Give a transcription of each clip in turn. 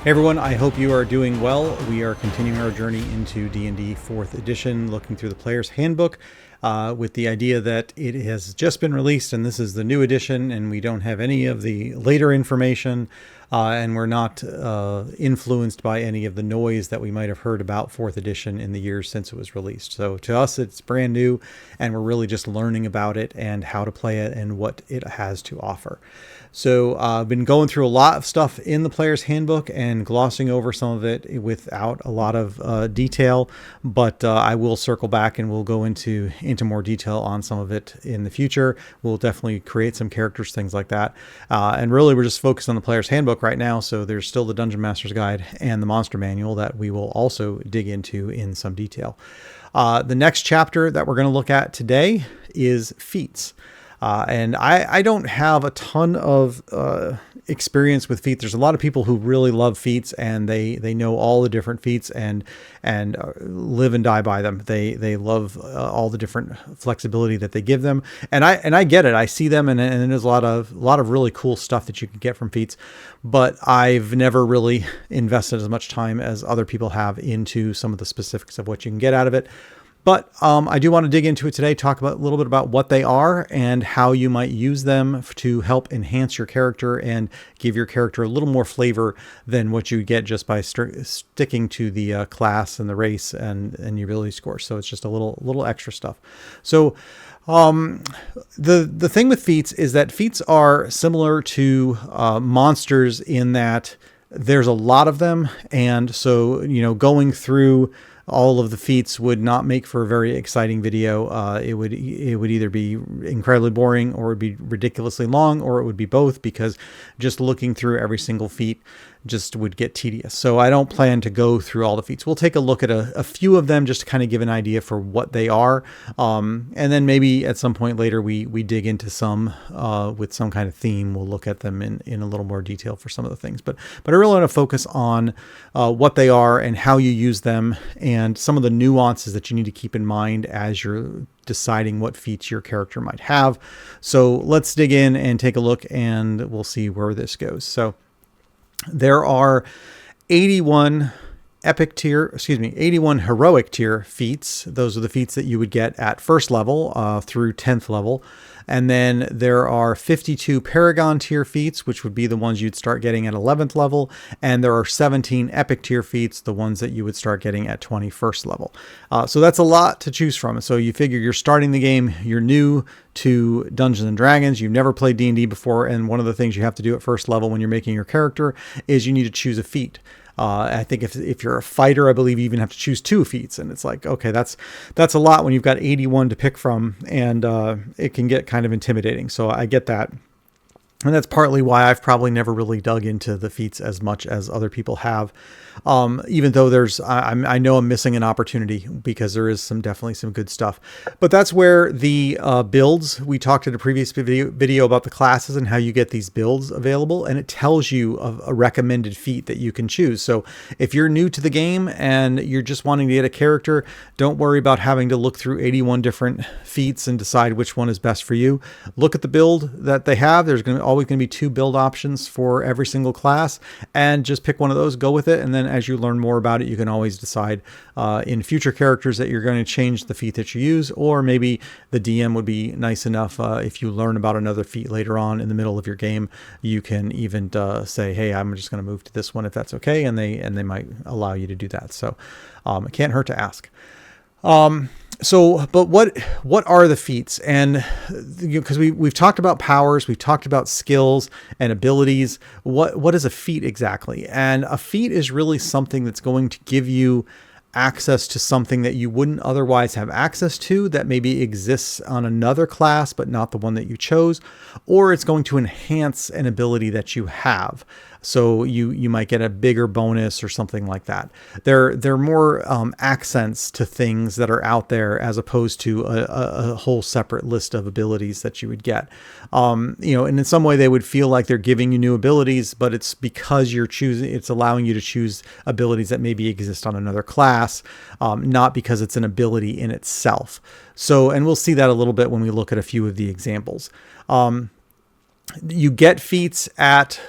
Hey everyone, I hope you are doing well. We are continuing our journey into D&D 4th edition, looking through the player's handbook with the idea that it has just been released and this is the new edition and we don't have any of the later information and we're not influenced by any of the noise that we might have heard about 4th edition in the years since it was released. So to us, it's brand new and we're really just learning about it and how to play it and what it has to offer. So I've been going through a lot of stuff in the player's handbook and glossing over some of it without a lot of detail, but I will circle back and we'll go into more detail on some of it in the future. We'll definitely create some characters, things like that. And really, we're just focused on the player's handbook right now. So there's still the Dungeon Master's Guide and the Monster Manual that we will also dig into in some detail. The next chapter that we're going to look at today is Feats. And I don't have a ton of experience with feats. There's a lot of people who really love feats and they know all the different feats and live and die by them. They love all the different flexibility that they give them. And I get it. I see them and there's a lot of really cool stuff that you can get from feats, but I've never really invested as much time as other people have into some of the specifics of what you can get out of it. But I do want to dig into it today, talk about a little bit about what they are and how you might use them to help enhance your character and give your character a little more flavor than what you get just by sticking to the class and the race and your ability score. So it's just a little extra stuff. So the thing with feats is that feats are similar to monsters in that there's a lot of them. And so, going through all of the feats would not make for a very exciting video. It would either be incredibly boring or it would be ridiculously long, or it would be both, because just looking through every single feat just would get tedious. So I don't plan to go through all the feats. We'll take a look at a few of them just to kind of give an idea for what they are. And then maybe at some point later, we dig into some with some kind of theme. We'll look at them in a little more detail for some of the things. But I really want to focus on what they are and how you use them and some of the nuances that you need to keep in mind as you're deciding what feats your character might have. So let's dig in and take a look and we'll see where this goes. So there are 81 heroic tier feats. Those are the feats that you would get at first level through 10th level. And then there are 52 paragon tier feats, which would be the ones you'd start getting at 11th level. And there are 17 epic tier feats, the ones that you would start getting at 21st level. So that's a lot to choose from. So you figure you're starting the game, you're new to Dungeons and Dragons, you've never played D&D before. And one of the things you have to do at first level when you're making your character is you need to choose a feat. I think if you're a fighter, I believe you even have to choose 2 feats, and it's like, okay, that's a lot when you've got 81 to pick from, and it can get kind of intimidating. So I get that. And that's partly why I've probably never really dug into the feats as much as other people have. Even though I know I'm missing an opportunity because there is definitely some good stuff. But that's where the builds, we talked in a previous video about the classes and how you get these builds available, and it tells you a recommended feat that you can choose. So if you're new to the game and you're just wanting to get a character, don't worry about having to look through 81 different feats and decide which one is best for you. Look at the build that they have. There's always going to be 2 build options for every single class, and just pick one of those, go with it, and then as you learn more about it, you can always decide in future characters that you're going to change the feat that you use, or maybe the DM would be nice enough if you learn about another feat later on in the middle of your game, you can even say, hey, I'm just going to move to this one if that's okay, and they might allow you to do that. So it can't hurt to ask. But what are the feats? And because we've talked about powers, we've talked about skills and abilities. What is a feat exactly? And a feat is really something that's going to give you access to something that you wouldn't otherwise have access to, that maybe exists on another class but not the one that you chose, or it's going to enhance an ability that you have. So you might get a bigger bonus or something like that. They're more accents to things that are out there as opposed to a whole separate list of abilities that you would get. And in some way they would feel like they're giving you new abilities, but it's because it's allowing you to choose abilities that maybe exist on another class, not because it's an ability in itself. So, and we'll see that a little bit when we look at a few of the examples. You get feats at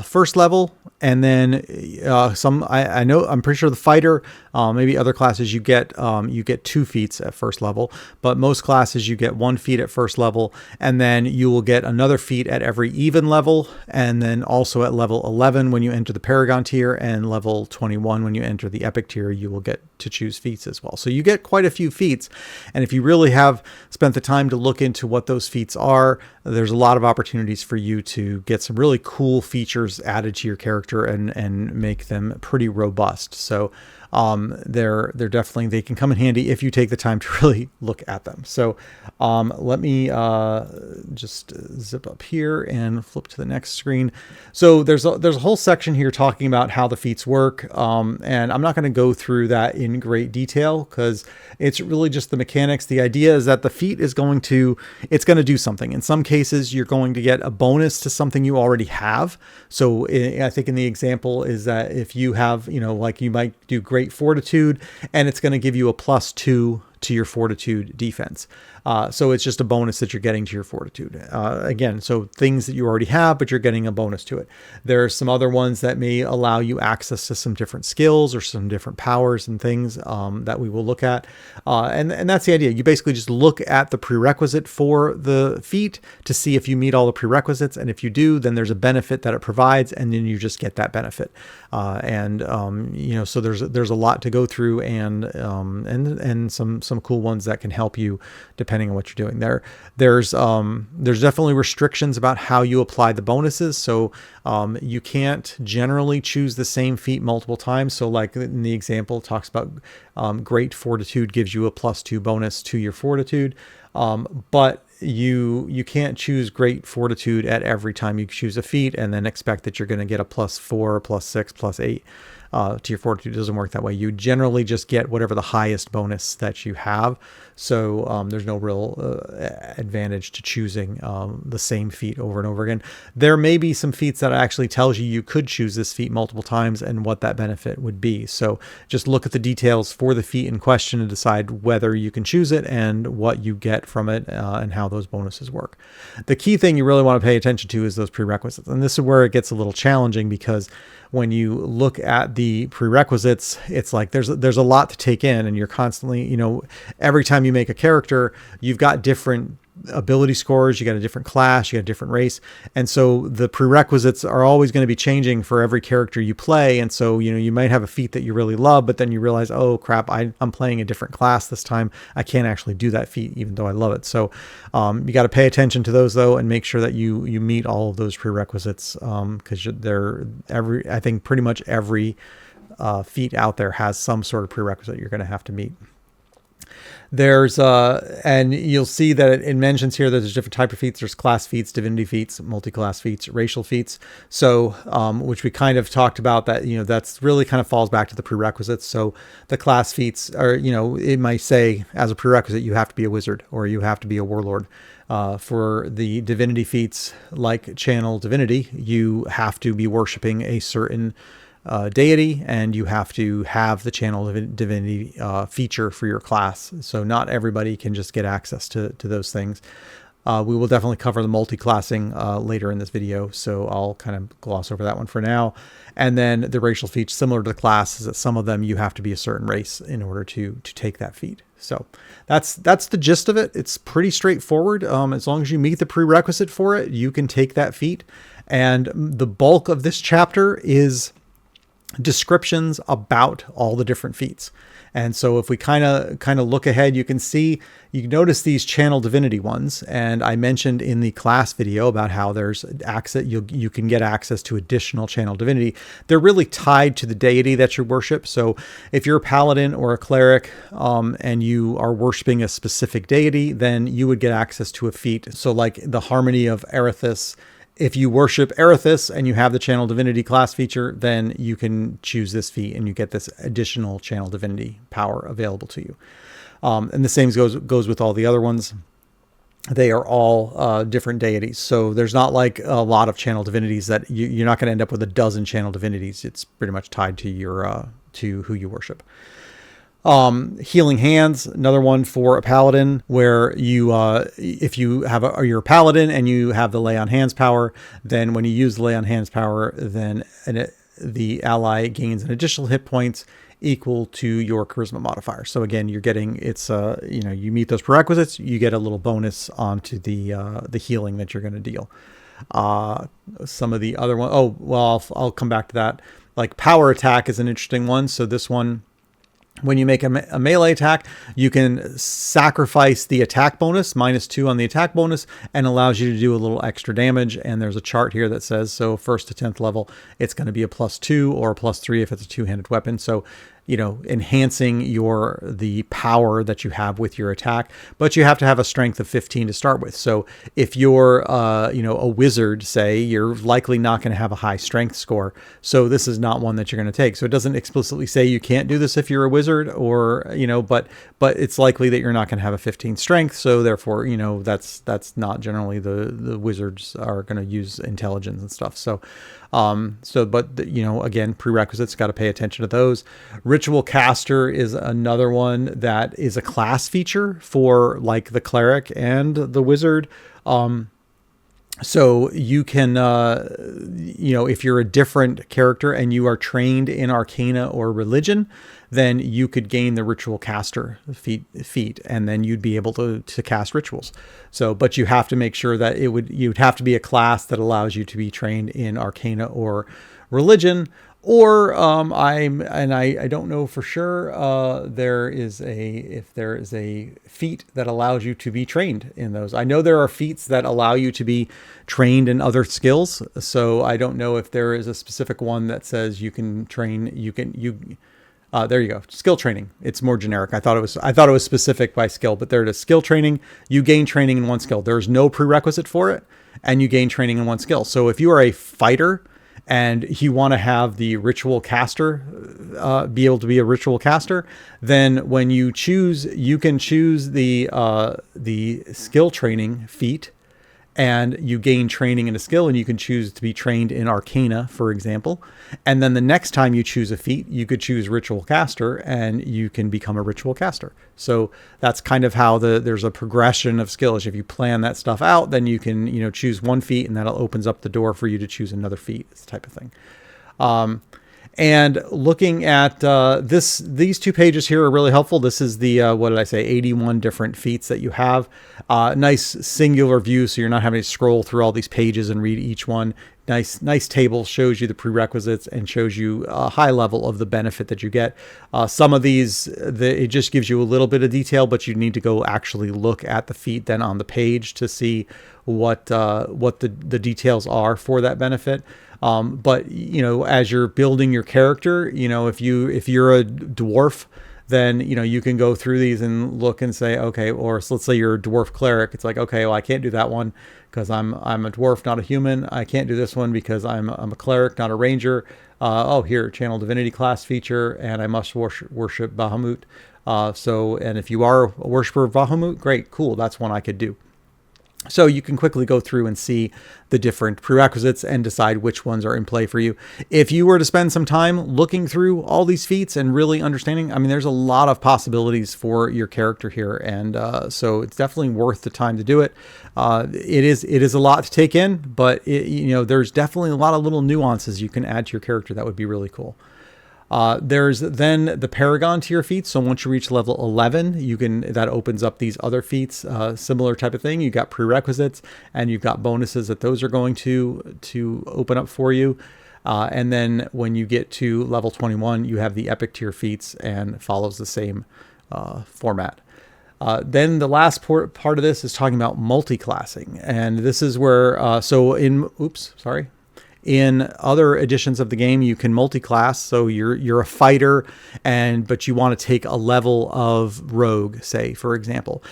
first level And then I know, I'm pretty sure the fighter, maybe other classes you get 2 feats at first level, but most classes you get 1 feat at first level, and then you will get another feat at every even level, and then also at level 11 when you enter the Paragon tier, and level 21 when you enter the Epic tier, you will get to choose feats as well. So you get quite a few feats, and if you really have spent the time to look into what those feats are, there's a lot of opportunities for you to get some really cool features added to your character and make them pretty robust. So they're definitely, they can come in handy if you take the time to really look at them. So let me just zip up here and flip to the next screen. So there's a whole section here talking about how the feats work, and I'm not going to go through that in great detail because it's really just the mechanics. The idea is that the feat is going to do something. In some cases, you're going to get a bonus to something you already have. So I think in the example is that if you have, like you might do great fortitude, and it's going to give you a +2 to your fortitude defense. So it's just a bonus that you're getting to your fortitude. Again, so things that you already have, but you're getting a bonus to it. There are some other ones that may allow you access to some different skills or some different powers and things that we will look at. And that's the idea. You basically just look at the prerequisite for the feat to see if you meet all the prerequisites. And if you do, then there's a benefit that it provides, and then you just get that benefit. So there's a lot to go through, and some cool ones that can help you depending on what you're doing. There's definitely restrictions about how you apply the bonuses. So you can't generally choose the same feat multiple times. So like in the example, it talks about great fortitude gives you a +2 bonus to your fortitude. But you can't choose great fortitude at every time you choose a feat and then expect that you're going to get a +4, +6, +8 to your fortitude. It doesn't work that way. You generally just get whatever the highest bonus that you have. So there's no real advantage to choosing the same feat over and over again. There may be some feats that actually tells you could choose this feat multiple times and what that benefit would be. So just look at the details for the feat in question and decide whether you can choose it and what you get from it and how those bonuses work. The key thing you really want to pay attention to is those prerequisites. And this is where it gets a little challenging, because when you look at the prerequisites, it's like there's a lot to take in, and you're constantly, every time you make a character, you've got different ability scores, you got a different class, you got a different race, and so the prerequisites are always going to be changing for every character you play. And so you might have a feat that you really love, but then you realize, oh crap, I'm playing a different class this time, I can't actually do that feat even though I love it. So you got to pay attention to those though, and make sure that you meet all of those prerequisites, because I think pretty much every feat out there has some sort of prerequisite you're going to have to meet. There's and you'll see that it mentions here that there's different type of feats. There's class feats, divinity feats, multi-class feats, racial feats. So which we kind of talked about, that that's really kind of falls back to the prerequisites. So the class feats are, it might say as a prerequisite you have to be a wizard or you have to be a warlord. For the divinity feats, like channel divinity, you have to be worshiping a certain deity, and you have to have the channel divinity feature for your class. So not everybody can just get access to those things. We will definitely cover the multi-classing later in this video, so I'll kind of gloss over that one for now. And then the racial feats, similar to the class, is that some of them you have to be a certain race in order to take that feat. So that's the gist of it. It's pretty straightforward. As long as you meet the prerequisite for it, you can take that feat. And the bulk of this chapter is descriptions about all the different feats. And so if we kind of look ahead, you can notice these channel divinity ones. And I mentioned in the class video about how there's access, you can get access to additional channel divinity. They're really tied to the deity that you worship. So if you're a paladin or a cleric, and you are worshiping a specific deity, then you would get access to a feat. So like the Harmony of Erithus, if you worship Erithus and you have the channel divinity class feature, then you can choose this feat and you get this additional channel divinity power available to you. And the same goes with all the other ones. They are all different deities. So there's not like a lot of channel divinities that you're not going to end up with a dozen channel divinities. It's pretty much tied to your to who you worship. Healing Hands, another one for a paladin, where you if you have you're a paladin and you have the lay on hands power, then when you use the lay on hands power, then the ally gains an additional hit points equal to your charisma modifier. So again, you're getting, it's you meet those prerequisites, you get a little bonus onto the healing that you're going to deal. Some of the other one, oh well, I'll come back to that. Like power attack is an interesting one. So this one, when you make a melee attack, you can sacrifice the attack bonus, -2 on the attack bonus, and allows you to do a little extra damage. And there's a chart here that says, so 1st to 10th level, it's going to be a +2 or a +3 if it's a two-handed weapon. So, enhancing the power that you have with your attack, but you have to have a strength of 15 to start with. So if you're, a wizard, say, you're likely not going to have a high strength score. So this is not one that you're going to take. So it doesn't explicitly say you can't do this if you're a wizard, or, but it's likely that you're not going to have a 15 strength. So therefore, that's not generally the wizards are going to use intelligence and stuff. So, again, prerequisites, got to pay attention to those. Ritual caster is another one that is a class feature for like the cleric and the wizard. So you can, if you're a different character and you are trained in Arcana or Religion, then you could gain the Ritual Caster feat, and then you'd be able to cast rituals. So, but you have to make sure that you'd have to be a class that allows you to be trained in Arcana or Religion. Or I don't know for sure. If there is a feat that allows you to be trained in those. I know there are feats that allow you to be trained in other skills. So I don't know if there is a specific one that says you can train. There you go. Skill training. It's more generic. I thought it was specific by skill, but there it is. Skill training. You gain training in one skill. There's no prerequisite for it, and you gain training in one skill. So if you are a fighter and you want to have the ritual caster, be able to be a ritual caster, then when you choose, you can choose the skill training feat, and you gain training in a skill, and you can choose to be trained in Arcana, for example. And then the next time you choose a feat, you could choose Ritual Caster, and you can become a Ritual Caster. So that's kind of how there's a progression of skills. If you plan that stuff out, then you can, choose one feat, and that opens up the door for you to choose another feat, this type of thing. And looking at these 2 pages here are really helpful. This is the, 81 different feats that you have. Nice singular view, so you're not having to scroll through all these pages and read each one. Nice table, shows you the prerequisites and shows you a high level of the benefit that you get. Some of these, it just gives you a little bit of detail, but you need to go actually look at the feat then on the page to see what the details are for that benefit. But as you're building your character, if you're a dwarf, then you can go through these and look and say, okay, or so let's say you're a dwarf cleric. It's like, okay, well, I can't do that one because I'm a dwarf, not a human. I can't do this one because I'm a cleric, not a ranger. Here, channel divinity class feature, and I must worship Bahamut. And if you are a worshiper of Bahamut, great, cool, that's one I could do. So you can quickly go through and see the different prerequisites and decide which ones are in play for you. If you were to spend some time looking through all these feats and really understanding, there's a lot of possibilities for your character here. And so it's definitely worth the time to do it. It is a lot to take in, but there's definitely a lot of little nuances you can add to your character that would be really cool. There's then the Paragon tier feats. So once you reach level 11, that opens up these other feats, similar type of thing. You got prerequisites and you've got bonuses that those are going to open up for you. And then when you get to level 21, you have the Epic tier feats and follows the same format. Then the last part of this is talking about multiclassing. And this is where, in other editions of the game, you can multiclass. So you're a fighter, but you want to take a level of rogue, say, for example.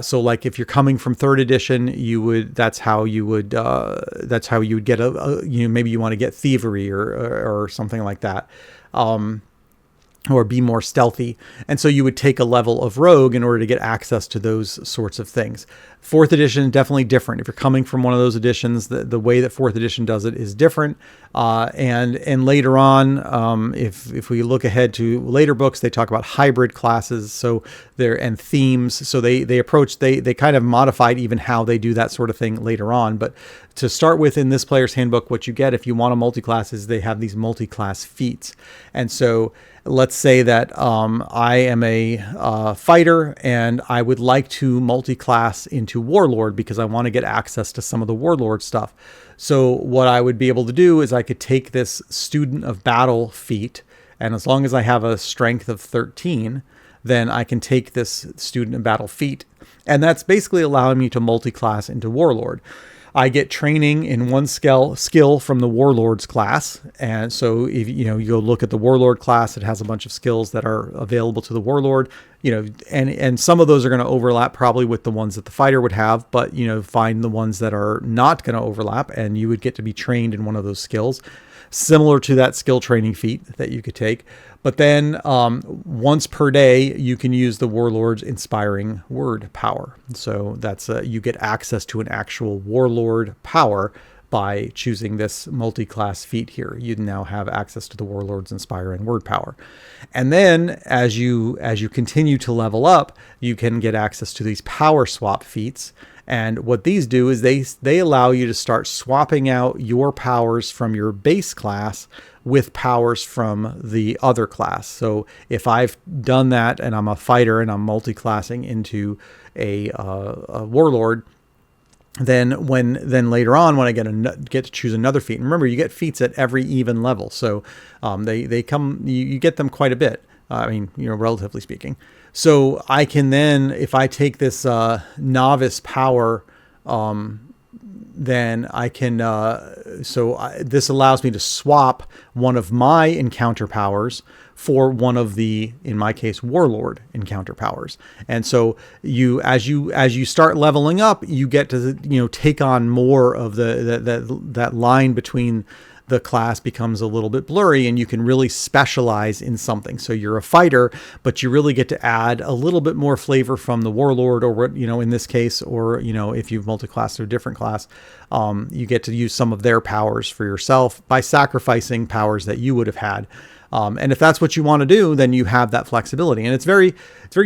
So like if you're coming from 3rd edition, that's how you would get maybe you want to get thievery or something like that. or be more stealthy. And so you would take a level of rogue in order to get access to those sorts of things. Fourth edition, definitely different. If you're coming from one of those editions, the way that fourth edition does it is different. And later on, if we look ahead to later books, they talk about hybrid classes, so and themes. So they kind of modified even how they do that sort of thing later on. But to start with, in this player's handbook, what you get if you want a multi-class is they have these multi-class feats. And so let's say that I am a fighter and I would like to multi-class into warlord because I want to get access to some of the warlord stuff. So what I would be able to do is I could take this student of battle feat, and as long as I have a strength of 13, then I can take this student of battle feat, and that's basically allowing me to multi-class into warlord. I get training in one skill from the Warlord's class. And so if you go look at the Warlord class, it has a bunch of skills that are available to the Warlord, and some of those are going to overlap probably with the ones that the fighter would have, but find the ones that are not going to overlap, and you would get to be trained in one of those skills, similar to that skill training feat that you could take. But then once per day, you can use the Warlord's inspiring word power. So that's you get access to an actual Warlord power by choosing this multi-class feat here. You now have access to the Warlord's inspiring word power. And then as you continue to level up, you can get access to these power swap feats. And what these do is they allow you to start swapping out your powers from your base class with powers from the other class. So if I've done that and I'm a fighter and I'm multi-classing into a warlord, then later on when I get to choose another feat, and remember you get feats at every even level, so you get them quite a bit. Relatively speaking. So I can then, if I take this novice power, then I can, this allows me to swap one of my encounter powers for one of the, in my case, warlord encounter powers. And so as you start leveling up, you get to, take on more of that line between the class becomes a little bit blurry, and you can really specialize in something. So you're a fighter, but you really get to add a little bit more flavor from the warlord, or in this case, or if you've multi-classed to a different class, you get to use some of their powers for yourself by sacrificing powers that you would have had. And if that's what you want to do, then you have that flexibility. And it's very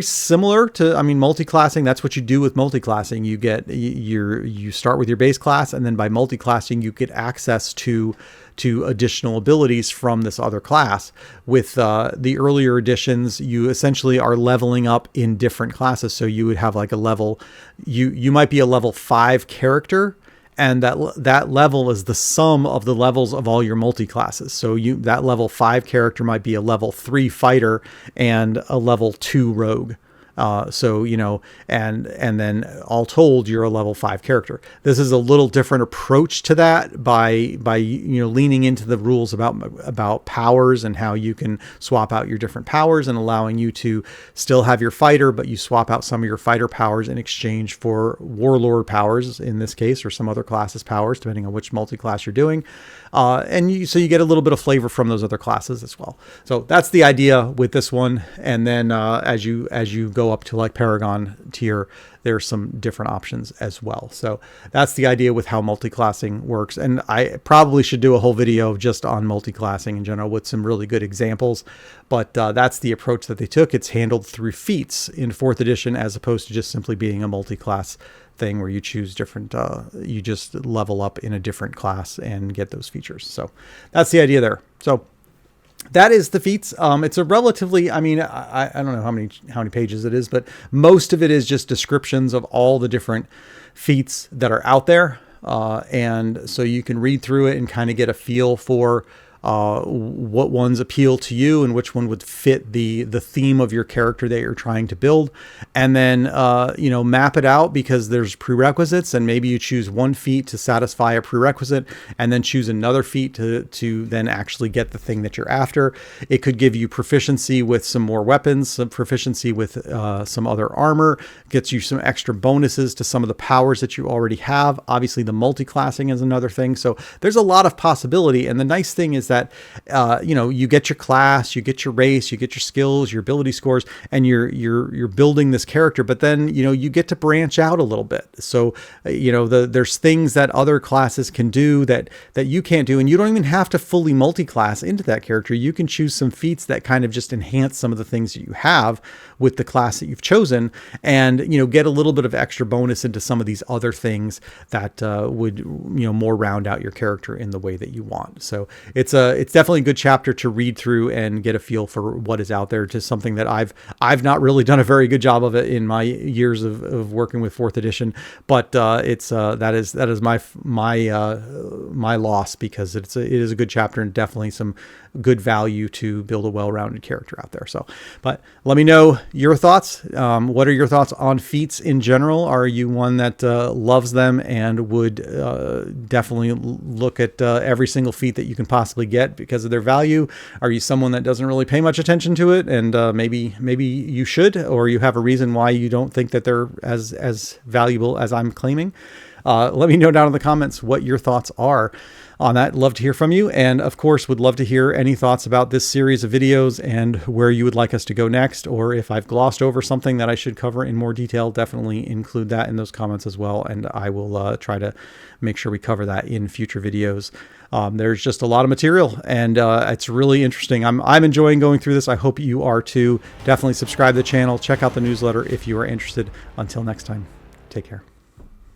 similar to, multi-classing. That's what you do with multi-classing. You start with your base class, and then by multi-classing, you get access to additional abilities from this other class. With the earlier editions, you essentially are leveling up in different classes. So you would have like a level, you might be a level 5 character, and that level is the sum of the levels of all your multi-classes. So that level 5 character might be a level 3 fighter and a level 2 rogue. And then all told, you're a level 5 character. This is a little different approach to that by leaning into the rules about powers and how you can swap out your different powers, and allowing you to still have your fighter, but you swap out some of your fighter powers in exchange for warlord powers in this case, or some other class's powers, depending on which multi-class you're doing. So you get a little bit of flavor from those other classes as well. So that's the idea with this one. And then as you go up to like Paragon tier, there's some different options as well. So that's the idea with how multiclassing works. And I probably should do a whole video just on multiclassing in general with some really good examples. But that's the approach that they took. It's handled through feats in 4th edition, as opposed to just simply being a multi-class thing where you choose different, you just level up in a different class and get those features. So that's the idea there. So that is the feats. It's a relatively, I don't know how many pages it is, but most of it is just descriptions of all the different feats that are out there. And so you can read through it and kind of get a feel for what ones appeal to you and which one would fit the theme of your character that you're trying to build, and then map it out, because there's prerequisites, and maybe you choose one feat to satisfy a prerequisite and then choose another feat to then actually get the thing that you're after. It could give you proficiency with some more weapons, some proficiency with some other armor, gets you some extra bonuses to some of the powers that you already have. Obviously the multi-classing is another thing. So there's a lot of possibility, and the nice thing is that, you know, you get your class, you get your race, you get your skills, your ability scores, and you're building this character. But then, you know, you get to branch out a little bit. So, you know, there's things that other classes can do that you can't do, and you don't even have to fully multi-class into that character. You can choose some feats that kind of just enhance some of the things that you have with the class that you've chosen, and, you know, get a little bit of extra bonus into some of these other things that would, you know, more round out your character in the way that you want. So it's definitely a good chapter to read through and get a feel for what is out there. Just something that I've not really done a very good job of it in my years of working with 4th edition, but that is my loss, because it is a good chapter and definitely some good value to build a well-rounded character out there. So, but let me know your thoughts. What are your thoughts on feats in general? Are you one that loves them and would definitely look at every single feat that you can possibly get because of their value? Are you someone that doesn't really pay much attention to it, and maybe you should, or you have a reason why you don't think that they're as valuable as I'm claiming? Let me know down in the comments what your thoughts are on that. Love to hear from you. And of course, would love to hear any thoughts about this series of videos and where you would like us to go next, or if I've glossed over something that I should cover in more detail, definitely include that in those comments as well. And I will try to make sure we cover that in future videos. There's just a lot of material, and it's really interesting. I'm enjoying going through this. I hope you are too. Definitely subscribe to the channel. Check out the newsletter if you are interested. Until next time, take care.